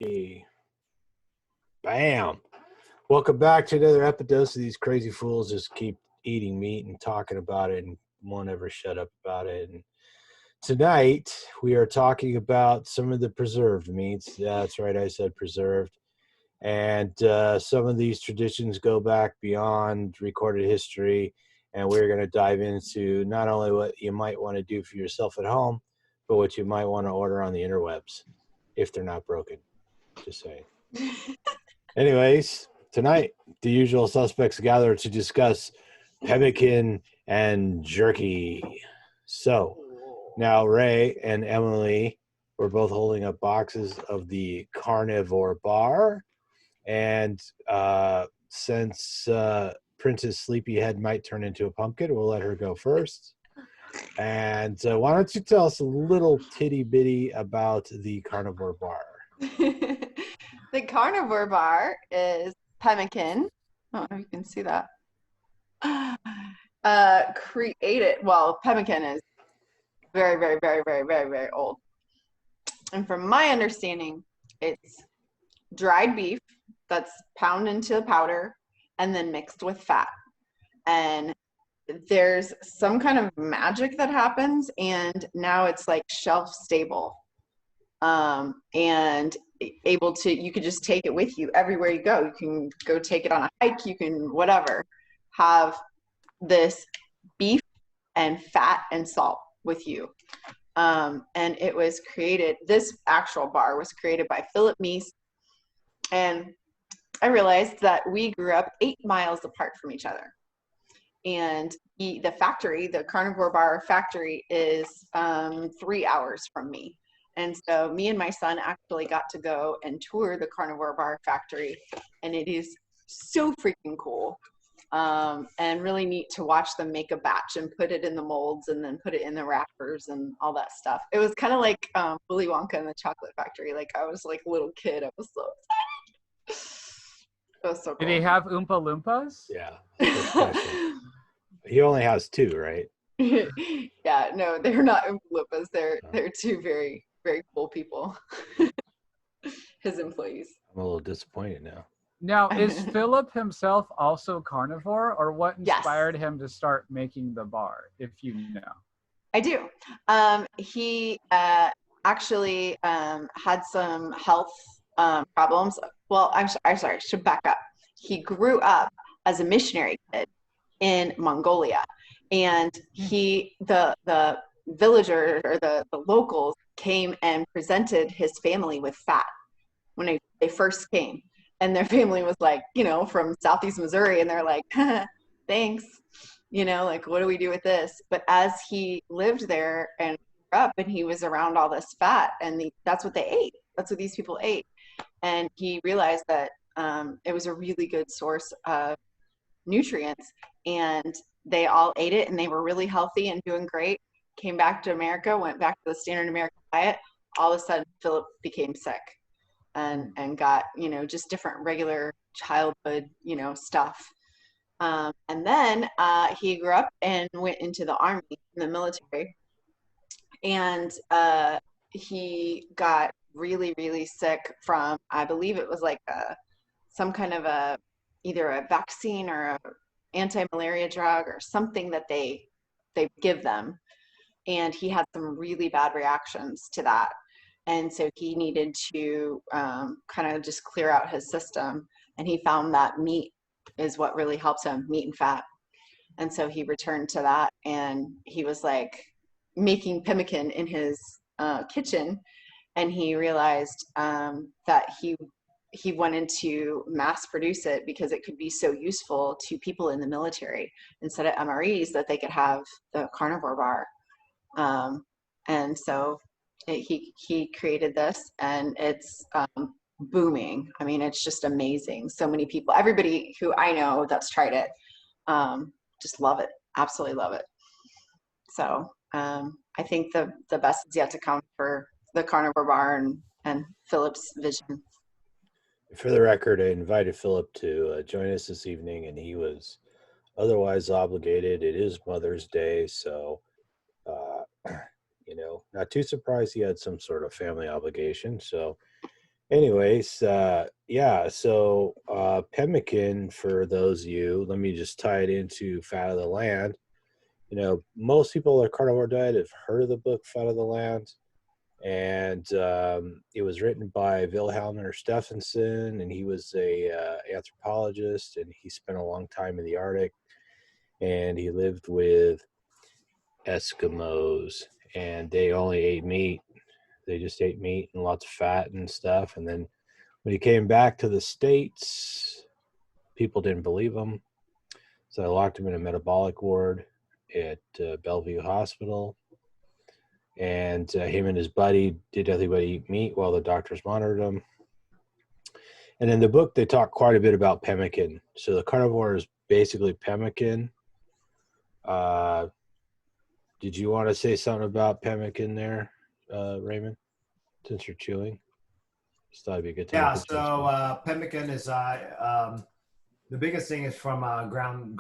Hey. Bam. Welcome back to another Epidose of these crazy fools just keep eating meat and talking about it and won't ever shut up about it. And tonight we are talking about some of the preserved meats. Yeah, that's right, I said preserved. And some of these traditions go back beyond recorded history. And we're going to dive into not only what you might want to do for yourself at home, but what you might want to order on the interwebs if they're not broken. Just saying. Anyways, tonight, the usual suspects gather to discuss Pemmican and Jerky. So, now Ray and Emily were both holding up boxes of the Carnivore Bar. And since Princess Sleepyhead might turn into a pumpkin, we'll let her go first. And why don't you tell us a little titty-bitty about the Carnivore Bar? The Carnivore Bar is pemmican. I don't know if you can see that. Pemmican is very, very, very, very, very, very old. And from my understanding, it's dried beef that's pounded into powder and then mixed with fat. And there's some kind of magic that happens, and now it's like shelf stable. And able to, you could just take it with you everywhere you go. You can go take it on a hike, you can whatever, have this beef and fat and salt with you. And it was created, this actual bar was created by Philip Meese. And I realized that we grew up 8 miles apart from each other. And the factory, the Carnivore Bar factory, is 3 hours from me. And so me and my son actually got to go and tour the Carnivore Bar factory, and it is so freaking cool and really neat to watch them make a batch and put it in the molds and then put it in the wrappers and all that stuff. It was kind of like Willy Wonka and the Chocolate Factory. Like I was like a little kid. I was so excited. It was so cool. Do they have Oompa Loompas? Yeah. He only has 2, right? Yeah, no, they're not Oompa Loompas. They're 2 very, very cool people. His employees. I'm a little disappointed now. Now, is Philip himself also carnivore, or what inspired Yes. him to start making the bar, if you know? I do. He actually had some health problems. Well, I'm sorry, I should back up. He grew up as a missionary kid in Mongolia, and the villagers or the locals came and presented his family with fat when they first came. And their family was like, from Southeast Missouri, and they're like, thanks, like, what do we do with this? But as he lived there and grew up, and he was around all this fat, and that's what they ate. That's what these people ate. And he realized that it was a really good source of nutrients, and they all ate it, and they were really healthy and doing great. Came back to America, went back to the standard American diet. All of a sudden, Philip became sick. And got, just different regular childhood, stuff. And then he grew up and went into the army, in the military. And he got really, really sick from, I believe it was like some kind of either a vaccine or a anti-malaria drug or something that they give them. And he had some really bad reactions to that. And so he needed to kind of just clear out his system. And he found that meat is what really helps him, meat and fat. And so he returned to that, and he was like making pemmican in his kitchen. And he realized that he wanted to mass produce it because it could be so useful to people in the military instead of MREs, that they could have the Carnivore Bar. And so he created this, and it's booming. I mean, it's just amazing. So many people, everybody who I know that's tried it, just love it, absolutely love it. So I think the best is yet to come for the Carnivore Bar and Philip's vision. For the record, I invited Philip to join us this evening, and he was otherwise obligated. It is Mother's Day, so not too surprised he had some sort of family obligation. So anyways, yeah, so pemmican, for those of you, let me just tie it into Fat of the Land. You know, most people at Carnivore Diet have heard of the book Fat of the Land, and it was written by Wilhelmer Stephenson, and he was a anthropologist, and he spent a long time in the Arctic, and he lived with Eskimos, and they only ate meat. They just ate meat and lots of fat and stuff. And then when he came back to the States, people didn't believe him. So I locked him in a metabolic ward at Bellevue Hospital. And him and his buddy did nothing but eat meat while the doctors monitored him. And in the book, they talk quite a bit about pemmican. So the carnivore is basically pemmican. Did you want to say something about pemmican there, Raymond, since you're chewing? Just thought it'd be a good time. Yeah, so pemmican is the biggest thing is from ground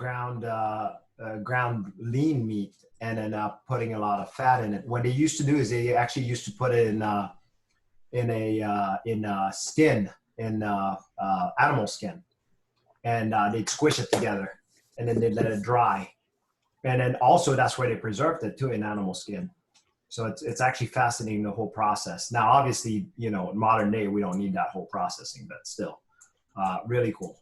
lean meat, and then putting a lot of fat in it. What they used to do is they actually used to put it in skin, in animal skin, and they'd squish it together, and then they'd let it dry, and then also that's where they preserved it too, in animal skin. So it's actually fascinating, the whole process. Now, obviously, you know, in modern day, we don't need that whole processing, but still, really cool.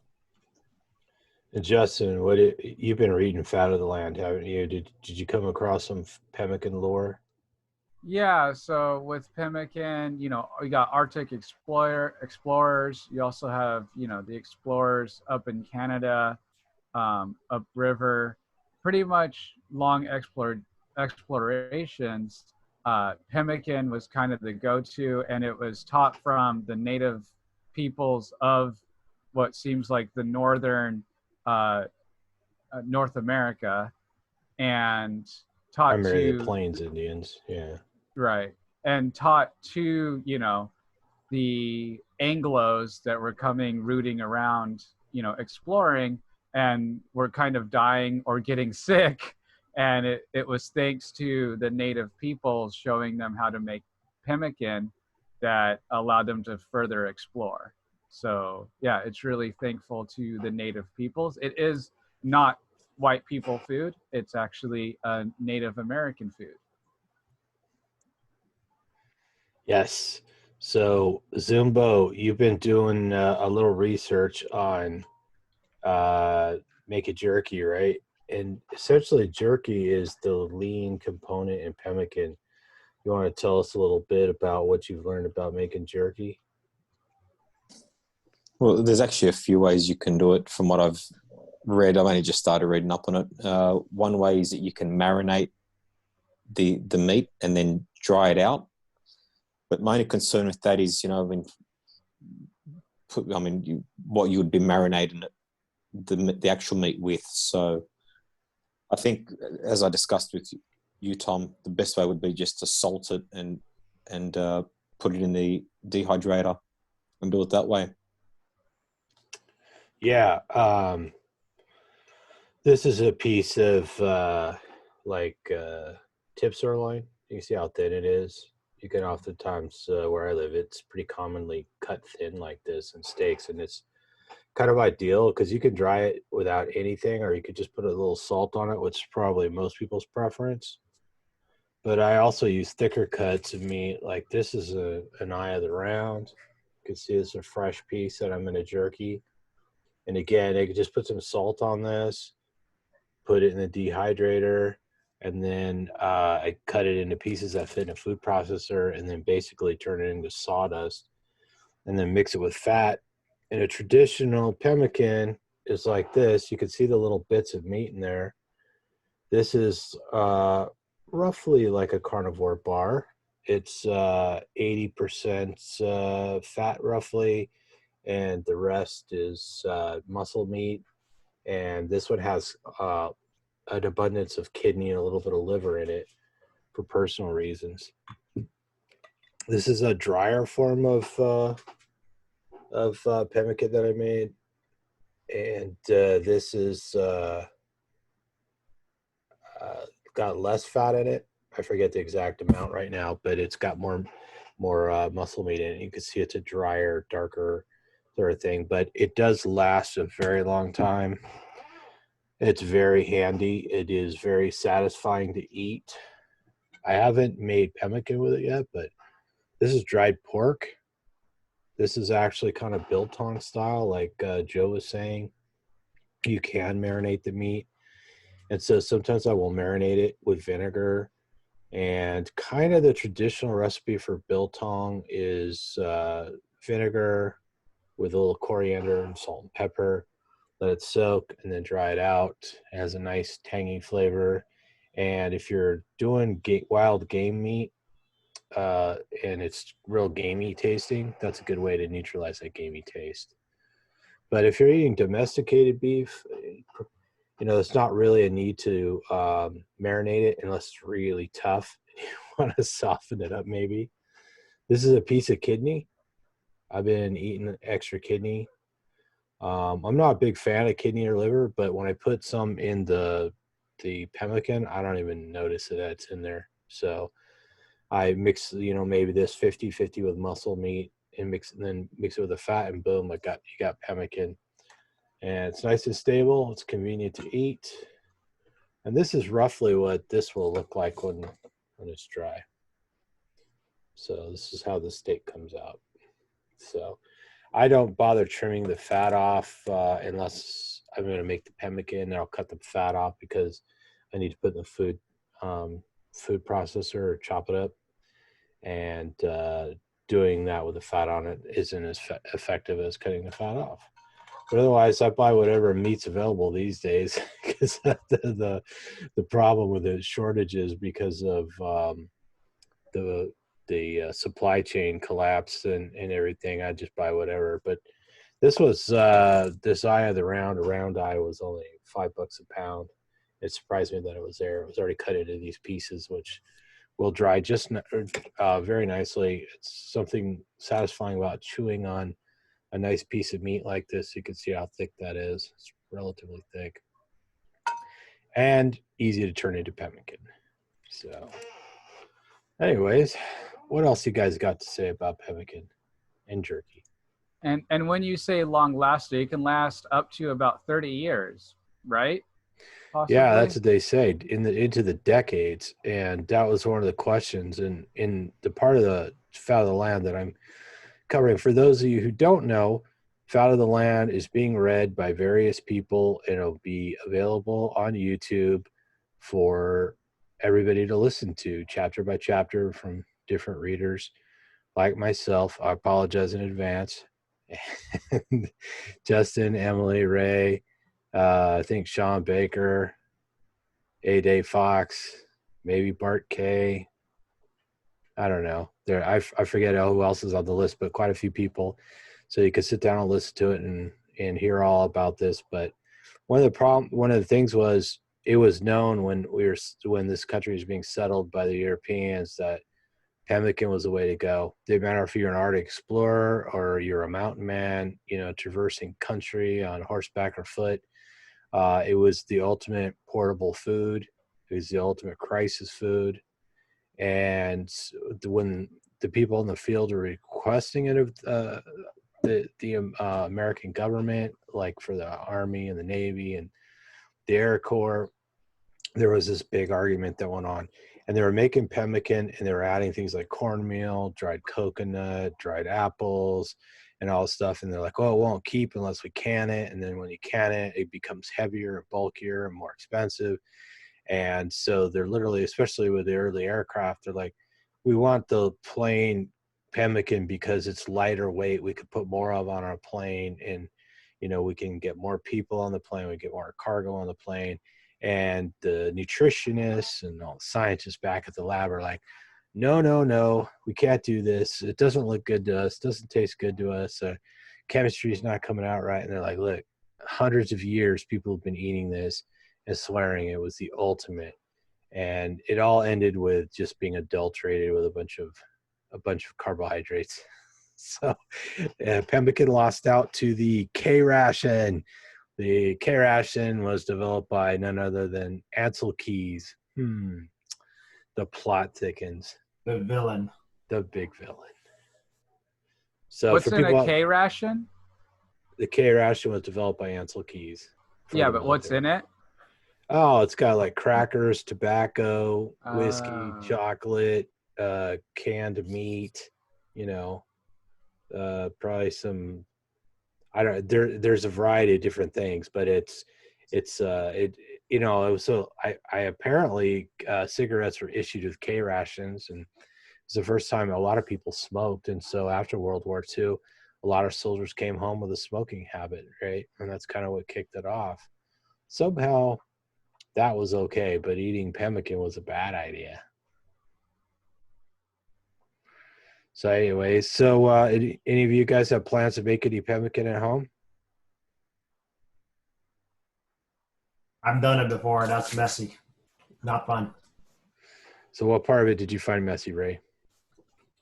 And Justin, you've been reading Fat of the Land, haven't you? Did you come across some pemmican lore? Yeah, so with pemmican, you know, you got Arctic explorers. You also have, you know, the explorers up in Canada, upriver, pretty much long explorations. Pemmican was kind of the go-to, and it was taught from the native peoples of what seems like the northern North America, and taught Primarily to the Plains Indians, yeah. right, and taught to, you know, the Anglos that were rooting around, you know, exploring, and were kind of dying or getting sick. And it was thanks to the native peoples showing them how to make pemmican that allowed them to further explore. So yeah, it's really thankful to the native peoples. It is not white people food. It's actually a Native American food. Yes. So Zumbo, you've been doing a little research on make a jerky, right? And essentially jerky is the lean component in pemmican. You want to tell us a little bit about what you've learned about making jerky? Well, there's actually a few ways you can do it from what I've read. I've only just started reading up on it. One way is that you can marinate the meat and then dry it out. But my only concern with that is, you know, what you would be marinating the actual meat with. So I think, as I discussed with you, Tom, the best way would be just to salt it and put it in the dehydrator and do it that way. Yeah. This is a piece of tip sirloin. You can see how thin it is. You can oftentimes, where I live, it's pretty commonly cut thin like this in steaks, and it's kind of ideal because you can dry it without anything, or you could just put a little salt on it, which is probably most people's preference. But I also use thicker cuts of meat. Like this is an eye of the round. You can see it's a fresh piece that I'm going to jerky. And again, I could just put some salt on this, put it in the dehydrator, and then I cut it into pieces that fit in a food processor, and then basically turn it into sawdust, and then mix it with fat. And a traditional pemmican is like this. You can see the little bits of meat in there. This is roughly like a carnivore bar. It's 80% fat roughly, and the rest is muscle meat. And this one has an abundance of kidney and a little bit of liver in it for personal reasons. This is a drier form of pemmican that I made, and this is got less fat in it. I forget the exact amount right now, but it's got more muscle meat in it. You can see it's a drier, darker sort of thing, but it does last a very long time. It's very handy. It is very satisfying to eat. I haven't made pemmican with it yet, but this is dried pork. This is actually kind of biltong style, like Joe was saying. You can marinate the meat. And so sometimes I will marinate it with vinegar. And kind of the traditional recipe for biltong is vinegar with a little coriander and salt and pepper. Let it soak and then dry it out. It has a nice tangy flavor. And if you're doing wild game meat and it's real gamey tasting, that's a good way to neutralize that gamey taste. But if you're eating domesticated beef, it's not really a need to marinate it unless it's really tough. You want to soften it up maybe. This is a piece of kidney. I've been eating extra kidney. I'm not a big fan of kidney or liver, but when I put some in the pemmican, I don't even notice that it's in there. So I mix, maybe this 50-50 with muscle meat and then mix it with the fat, and boom, you got pemmican. And it's nice and stable. It's convenient to eat. And this is roughly what this will look like when it's dry. So this is how the steak comes out. So I don't bother trimming the fat off unless I'm going to make the pemmican, and I'll cut the fat off because I need to put in the food processor or chop it up. And doing that with the fat on it isn't as effective as cutting the fat off. But otherwise, I buy whatever meat's available these days because the problem with the shortages because of the supply chain collapse and everything. I just buy whatever. But this was this eye of the round eye was only $5 a pound. It surprised me that it was there. It was already cut into these pieces, which will dry just very nicely. It's something satisfying about chewing on a nice piece of meat like this. You can see how thick that is. It's relatively thick and easy to turn into pemmican. So anyways, what else you guys got to say about pemmican and jerky? And when you say long lasting, it can last up to about 30 years, right? Possibly? Yeah, that's what they say, into the decades. And that was one of the questions in the part of the Fat of the Land that I'm covering. For those of you who don't know, Fat of the Land is being read by various people, and it'll be available on YouTube for everybody to listen to, chapter by chapter, from different readers like myself. I apologize in advance. And Justin, Emily, Ray, I think Shawn Baker, A. Fox, maybe Bart K. I don't know. I forget who else is on the list, but quite a few people. So you can sit down and listen to it and hear all about this. But one of the things was, it was known when this country was being settled by the Europeans that pemmican was the way to go. It didn't matter if you're an Arctic explorer or you're a mountain man, traversing country on horseback or foot. It was the ultimate portable food. It was the ultimate crisis food. And when the people in the field were requesting it of the American government, like for the Army and the Navy and the Air Corps, there was this big argument that went on. And they were making pemmican, and they were adding things like cornmeal, dried coconut, dried apples, and all this stuff. And they're like, oh, it won't keep unless we can it. And then when you can it, it becomes heavier and bulkier and more expensive. And so they're literally, especially with the early aircraft, they're like, we want the plain pemmican because it's lighter weight. We could put more of on our plane, and, we can get more people on the plane. We get more cargo on the plane. And the nutritionists and all the scientists back at the lab are like, no, we can't do this. It doesn't look good to us. It doesn't taste good to us. Chemistry is not coming out right. And they're like, look, hundreds of years people have been eating this and swearing it was the ultimate. And it all ended with just being adulterated with a bunch of carbohydrates. So pemmican lost out to the K ration. The K ration was developed by none other than Ansel Keys. The plot thickens. The villain. The big villain. So What's for in people, a K ration? the K ration was developed by Ansel Keys. Yeah, but what's in it? Oh, it's got like crackers, tobacco, whiskey, Oh. chocolate, canned meat, you know, probably some, I don't, there's a variety of different things, but you know, so I apparently, cigarettes were issued with K rations, and it's the first time a lot of people smoked. And so after World War II, a lot of soldiers came home with a smoking habit, right? And that's kind of what kicked it off. Somehow that was okay, but eating pemmican was a bad idea. So anyways, so any of you guys have plans to make any pemmican at home? I've done it before. That's messy. Not fun. So what part of it did you find messy, Ray?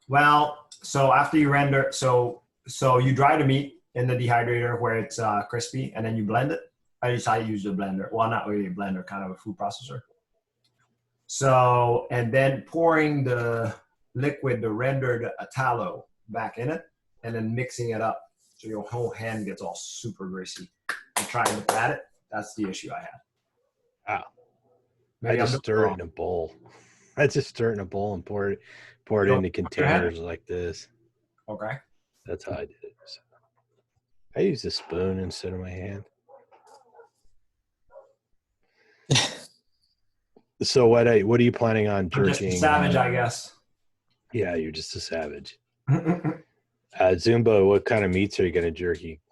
Well, so after you render, so you dry the meat in the dehydrator where it's crispy, and then you blend it. I decided to use the blender. Well, not really a blender, kind of a food processor. So, and then pouring the liquid, the rendered tallow back in it, and then mixing it up so your whole hand gets all super greasy. And trying to pat it, that's the issue I had. I just stir it in a bowl. I just stir it in a bowl and pour it into containers like this. Okay. That's how I did it. So I use a spoon instead of my hand. So what are you planning on jerking? I'm just a savage, I guess. Yeah, you're just a savage. Zumba, what kind of meats are you going to jerky?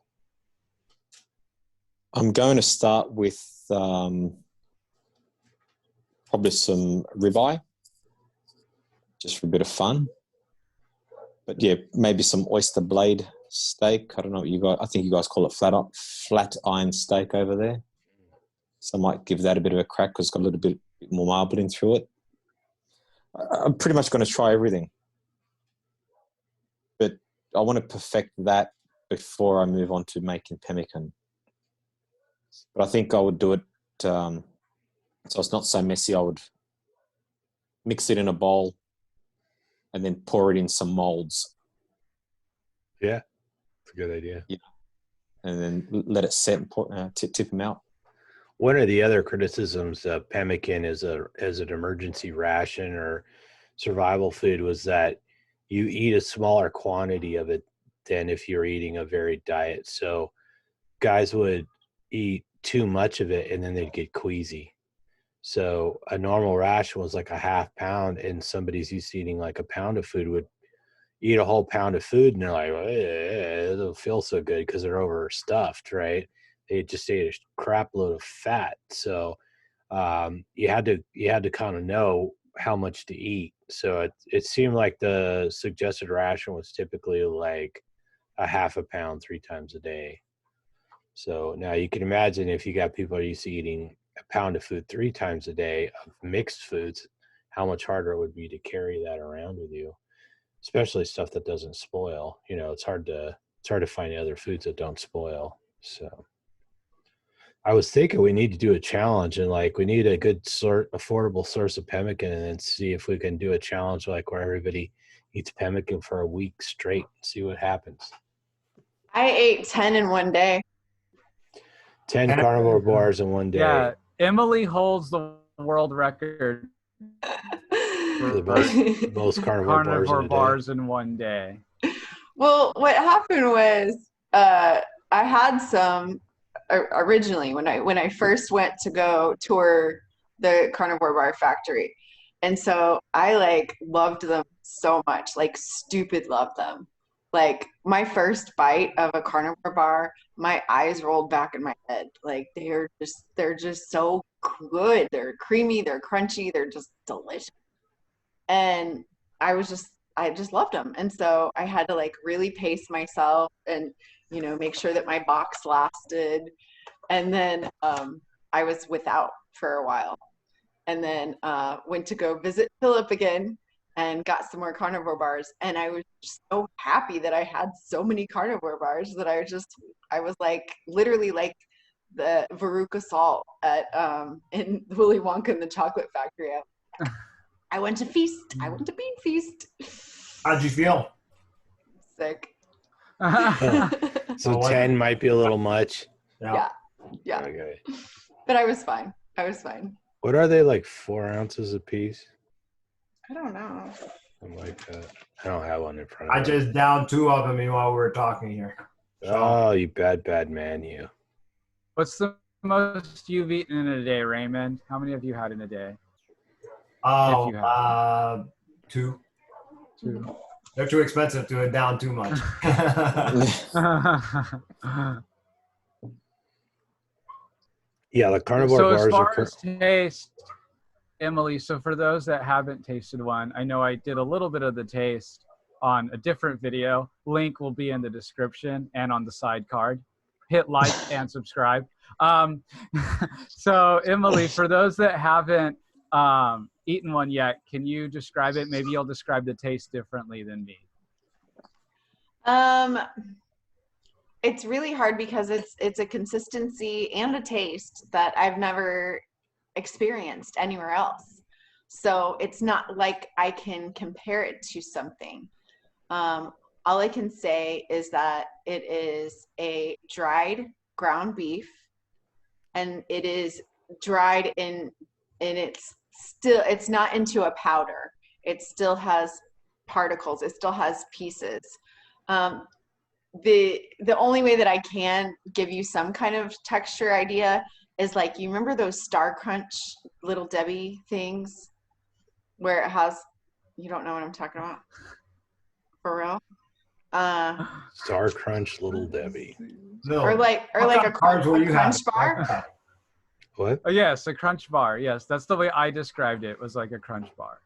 I'm going to start with probably some ribeye, just for a bit of fun. But yeah, maybe some oyster blade steak. I don't know what you guys, I think you guys call it flat iron steak over there. So I might give that a bit of a crack because it's got a little bit more marbling through it. I'm pretty much going to try everything. But I want to perfect that before I move on to making pemmican. But I think I would do it so it's not so messy. I would mix it in a bowl and then pour it in some molds. Yeah, it's a good idea. Yeah. And then let it set and tip them out. One of the other criticisms of pemmican as an emergency ration or survival food was that you eat a smaller quantity of it than if you're eating a varied diet. So guys would eat too much of it and then they'd get queasy. So a normal ration was like a half pound, and somebody's used to eating like a pound of food would eat a whole pound of food and they're like, it doesn't feel so good because they're overstuffed, right? They just ate a crap load of fat. So you had to kind of know how much to eat. So it seemed like the suggested ration was typically like a half a pound 3 times a day. So now you can imagine if you got people who are used to eating a pound of food 3 times a day of mixed foods, how much harder it would be to carry that around with you, especially stuff that doesn't spoil. You know, it's hard to find other foods that don't spoil. So I was thinking we need to do a challenge, and like we need a good affordable source of pemmican, and then see if we can do a challenge like where everybody eats pemmican for a week straight and see what happens. I ate 10 in one day. 10 carnivore bars in one day. Yeah, Emily holds the world record for the most carnivore bars in one day. Well, what happened was I had some originally when I first went to go tour the Carnivore Bar factory, and so I like loved them so much, like stupid loved them. Like my first bite of a Carnivore Bar, my eyes rolled back in my head. Like they're just so good. They're creamy, they're crunchy, they're just delicious. And I just loved them. And so I had to like really pace myself and, you know, make sure that my box lasted. And then I was without for a while, and then went to go visit Philip again and got some more carnivore bars. And I was just so happy that I had so many carnivore bars that I was like literally like the Veruca Salt at in Willy Wonka and the Chocolate Factory. I went to feast. I went to Bean Feast. How'd you feel? Sick. So what- 10 might be a little much. Yeah. Yeah. Okay. But I was fine. What are they, like 4 ounces a piece? I don't know. Something like that. I don't have one in front I of me. just downed 2 of them while we were talking here. Oh, you bad man, you. What's the most you've eaten in a day, Raymond? How many have you had in a day? Oh, If you have. 2. 2. They're too expensive to down too much. Yeah, the carnivore So as bars far are. as taste, Emily, so for those that haven't tasted one, I know I did a little bit of the taste on a different video. Link will be in the description and on the side card. Hit like and subscribe. So Emily, for those that haven't eaten one yet, can you describe it? Maybe you'll describe the taste differently than me. It's really hard because it's a consistency and a taste that I've never experienced anywhere else. So it's not like I can compare it to something. All I can say is that it is a dried ground beef, and it is dried in it's not into a powder. It still has particles. It still has pieces. The only way that I can give you some kind of texture idea is like, you remember those Star Crunch Little Debbie things where it has, you don't know what I'm talking about? For real? Star Crunch Little Debbie. No. Or like a cards will you crunch have? bar. What? Oh, yes, a crunch bar. Yes, that's the way I described it. Was like a crunch bar.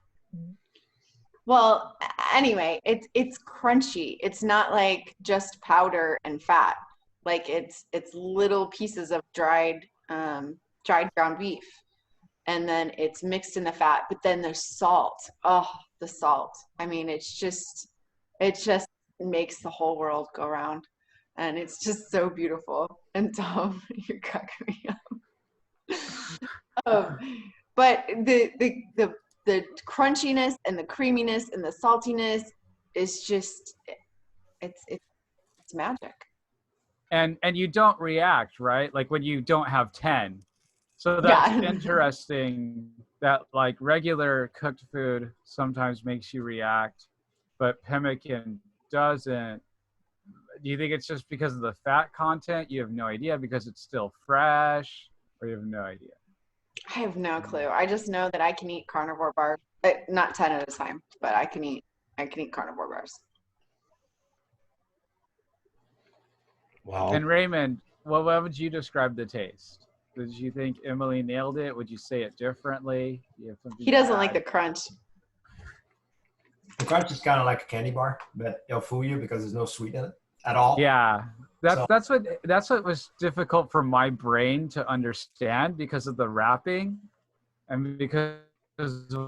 Well, anyway, it's crunchy. It's not like just powder and fat. Like it's little pieces of dried ground beef, and then it's mixed in the fat. But then there's salt. Oh, the salt. I mean, it just makes the whole world go round, and it's just so beautiful. And Tom, you're cracking me up. But the crunchiness and the creaminess and the saltiness is just it's magic. And you don't react, right? Like when you don't have 10. So that's Yeah. interesting that like regular cooked food sometimes makes you react, but pemmican doesn't. Do you think it's just because of the fat content? You have no idea because it's still fresh, or you have no idea? I have no clue. I just know that I can eat carnivore bars, not 10 at a time, but I can eat carnivore bars. Wow. And Raymond, what would you describe the taste? Did you think Emily nailed it? Would you say it differently? You have something He to doesn't add? like the crunch. The crunch is kind of like a candy bar, but it'll fool you because there's no sweet in it at all. Yeah, that's So- what was difficult for my brain to understand because of the wrapping, and because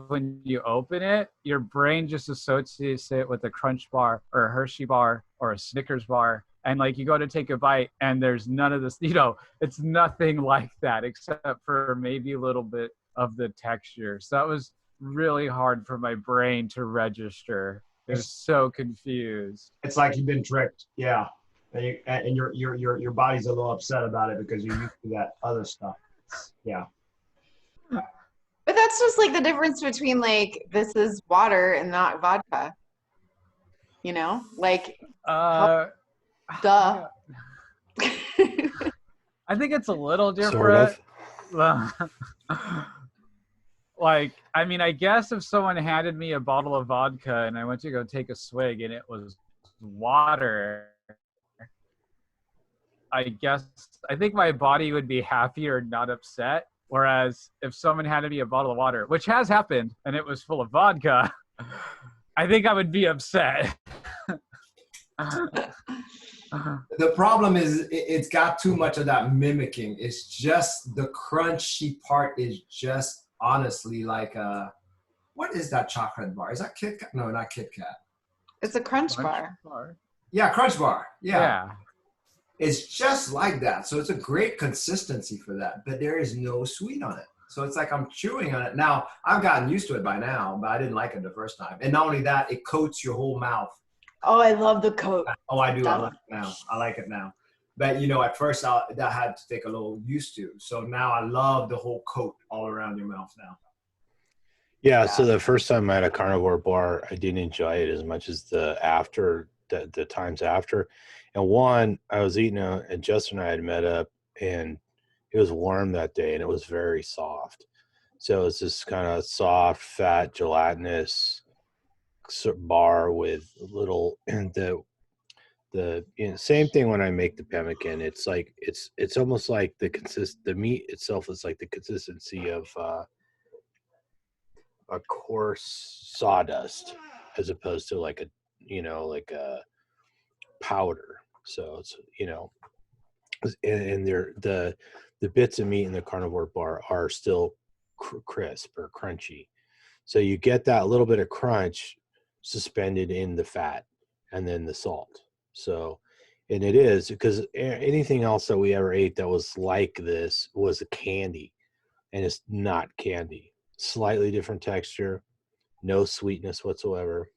when you open it, your brain just associates it with a Crunch bar or a Hershey bar or a Snickers bar, and like you go to take a bite and there's none of this. It's nothing like that except for maybe a little bit of the texture. So that was really hard for my brain to register. It was so confused. It's like you've been tricked. Yeah. And your body's a little upset about it because you're used to that other stuff. Yeah. But that's just like the difference between like, this is water and not vodka. You know, like Uh, duh. I think it's a little Sort different. of. Like, I mean, I guess if someone handed me a bottle of vodka and I went to go take a swig and it was water, I think my body would be happy or not upset. Whereas if someone handed me a bottle of water, which has happened, and it was full of vodka, I think I would be upset. The problem is it's got too much of that mimicking. It's just the crunchy part is just honestly like what is that chocolate bar? Is that Kit Kat? No, not Kit Kat. It's a crunch bar. Yeah, Crunch Bar. Yeah. It's just like that. So it's a great consistency for that, but there is no sweet on it. So it's like I'm chewing on it. Now, I've gotten used to it by now, but I didn't like it the first time. And not only that, it coats your whole mouth. Oh, I love the coat. Oh, I do. I like it now. I like it now. But, you know, at first that had to take a little used to. So now I love the whole coat all around your mouth now. Yeah, so the first time I had a carnivore bar, I didn't enjoy it as much as the times after. And one, I was eating and Justin and I had met up, and it was warm that day, and it was very soft. So it was this kind of soft, fat, gelatinous bar with little the same thing when I make the pemmican. It's like it's almost like the meat itself is like the consistency of a coarse sawdust as opposed to like a powder. So it's and they're the bits of meat in the carnivore bar are still crisp or crunchy. So you get that little bit of crunch suspended in the fat and then the salt. So, and it is because anything else that we ever ate that was like this was a candy, and it's not candy. Slightly different texture, no sweetness whatsoever.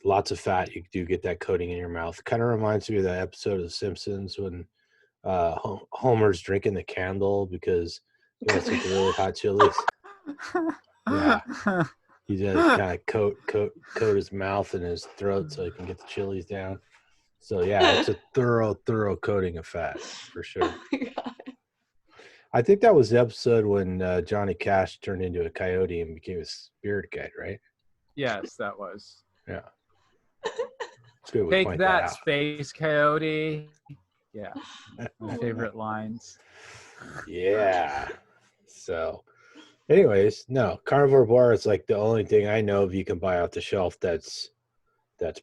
Lots of fat. You do get that coating in your mouth. Kind of reminds me of that episode of The Simpsons when Homer's drinking the candle because he wants to get really hot chilies. Yeah. He just kind of coat his mouth and his throat so he can get the chilies down. So yeah, it's a thorough coating of fat for sure. Oh my God. I think that was the episode when Johnny Cash turned into a coyote and became a spirit guide, right? Yes, that was. Yeah. It's good. Take that, Space Coyote. Yeah. My favorite lines. Yeah. So anyways, no, Carnivore Bar is like the only thing I know of you can buy off the shelf that's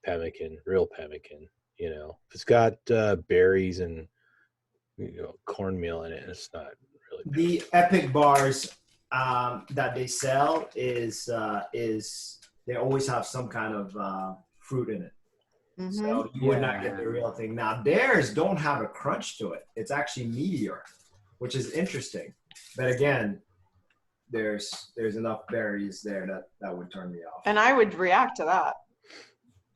pemmican, real pemmican. You know, if it's got berries and cornmeal in it, it's not really pemmican. The Epic bars that they sell is they always have some kind of fruit in it. Mm-hmm. So you would not get the real thing. Now theirs don't have a crunch to it. It's actually meatier, which is interesting. But again, there's enough berries there that would turn me off. And I would react to that.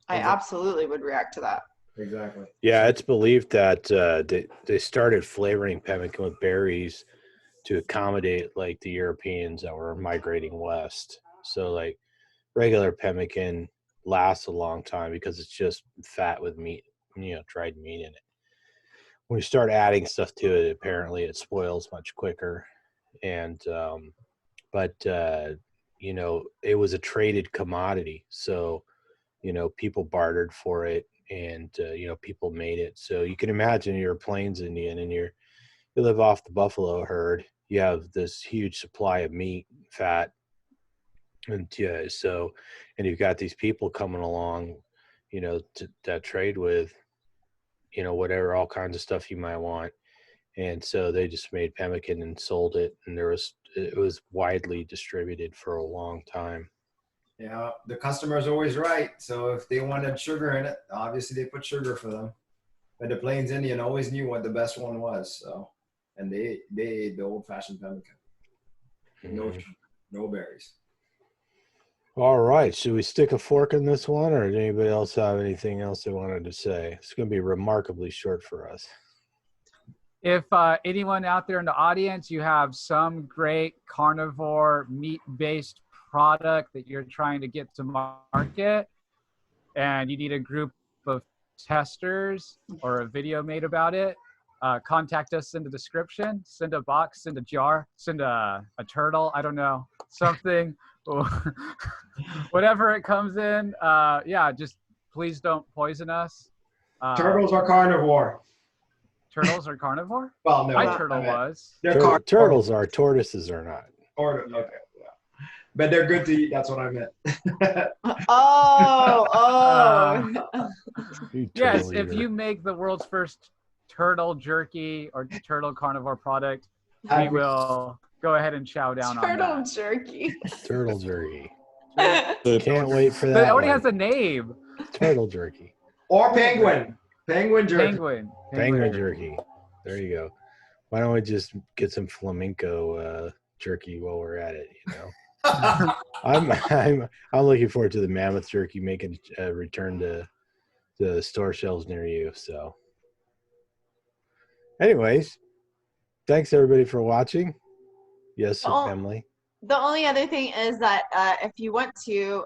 I absolutely would react to that. Exactly. Yeah, it's believed that they started flavoring pemmican with berries to accommodate like the Europeans that were migrating west. So like regular pemmican lasts a long time because it's just fat with meat, dried meat in it. When you start adding stuff to it, apparently it spoils much quicker. And but it was a traded commodity. So, people bartered for it, and people made it. So you can imagine you're a Plains Indian and you live off the buffalo herd. You have this huge supply of meat, fat, and and you've got these people coming along, that trade with, whatever, all kinds of stuff you might want. And so they just made pemmican and sold it, and it was widely distributed for a long time. Yeah, the customer's always right. So if they wanted sugar in it, obviously they put sugar for them. But the Plains Indian always knew what the best one was. So, and they ate the old-fashioned pemmican. No sugar, no berries. All right. Should we stick a fork in this one, or did anybody else have anything else they wanted to say? It's going to be remarkably short for us. If anyone out there in the audience, you have some great carnivore meat-based product that you're trying to get to market, and you need a group of testers or a video made about it, contact us in the description. Send a box, send a jar, send a turtle, I don't know, something. Whatever it comes in, just please don't poison us. Turtles are carnivore. Turtles are carnivore? Well, no. My turtle was. Turtles are, tortoises are not. Okay, yeah. But they're good to eat, that's what I meant. Yes, if you make the world's first turtle jerky or turtle carnivore product, we will go ahead and chow down on that. Turtle jerky. Turtle jerky. Can't wait for that. It already has a name. Turtle jerky. Or penguin. Penguin jerky. Penguin jerky. There you go. Why don't we just get some flamenco jerky while we're at it? I'm looking forward to the mammoth jerky making a return to the store shelves near you. So, anyways, thanks everybody for watching. Yes, Emily. The only other thing is that if you want to,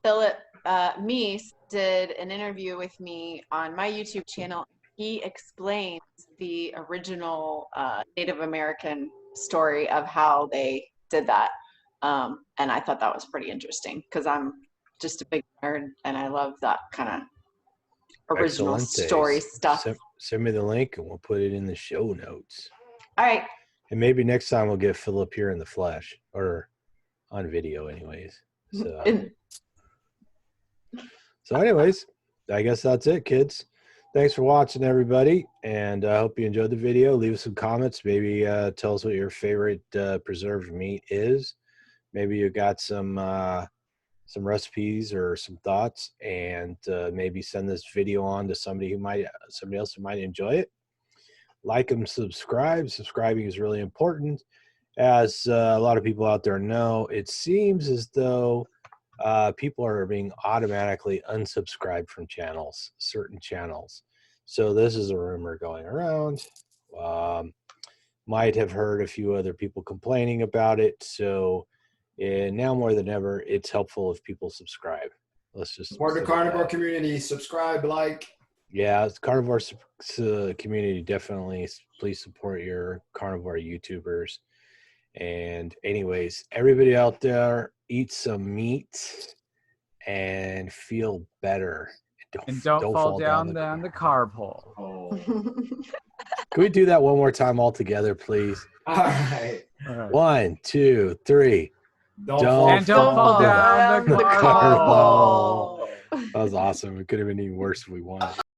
Philip Meese did an interview with me on my YouTube channel. He explains the original Native American story of how they did that. And I thought that was pretty interesting because I'm just a big nerd and I love that kind of original story stuff. Send me the link and we'll put it in the show notes. All right. And maybe next time we'll get Philip here in the flesh or on video anyways. So anyways, I guess that's it, kids. Thanks for watching, everybody. And I hope you enjoyed the video. Leave us some comments. Maybe tell us what your favorite preserved meat is. Maybe you got some recipes or some thoughts, and maybe send this video on to somebody else who might enjoy it. Like and subscribe. Subscribing is really important. As a lot of people out there know, it seems as though people are being automatically unsubscribed from certain channels. So this is a rumor going around. Might have heard a few other people complaining about it. So now more than ever, it's helpful if people subscribe. Let's just support the carnivore community. Subscribe, like. Yeah, the carnivore community, definitely. Please support your carnivore YouTubers. And anyways, everybody out there, eat some meat and feel better. Don't fall down the carb hole. Oh. Can we do that one more time all together, please? All right. 1, 2, 3. Don't fall down the carb hole. That was awesome. It could have been even worse if we won.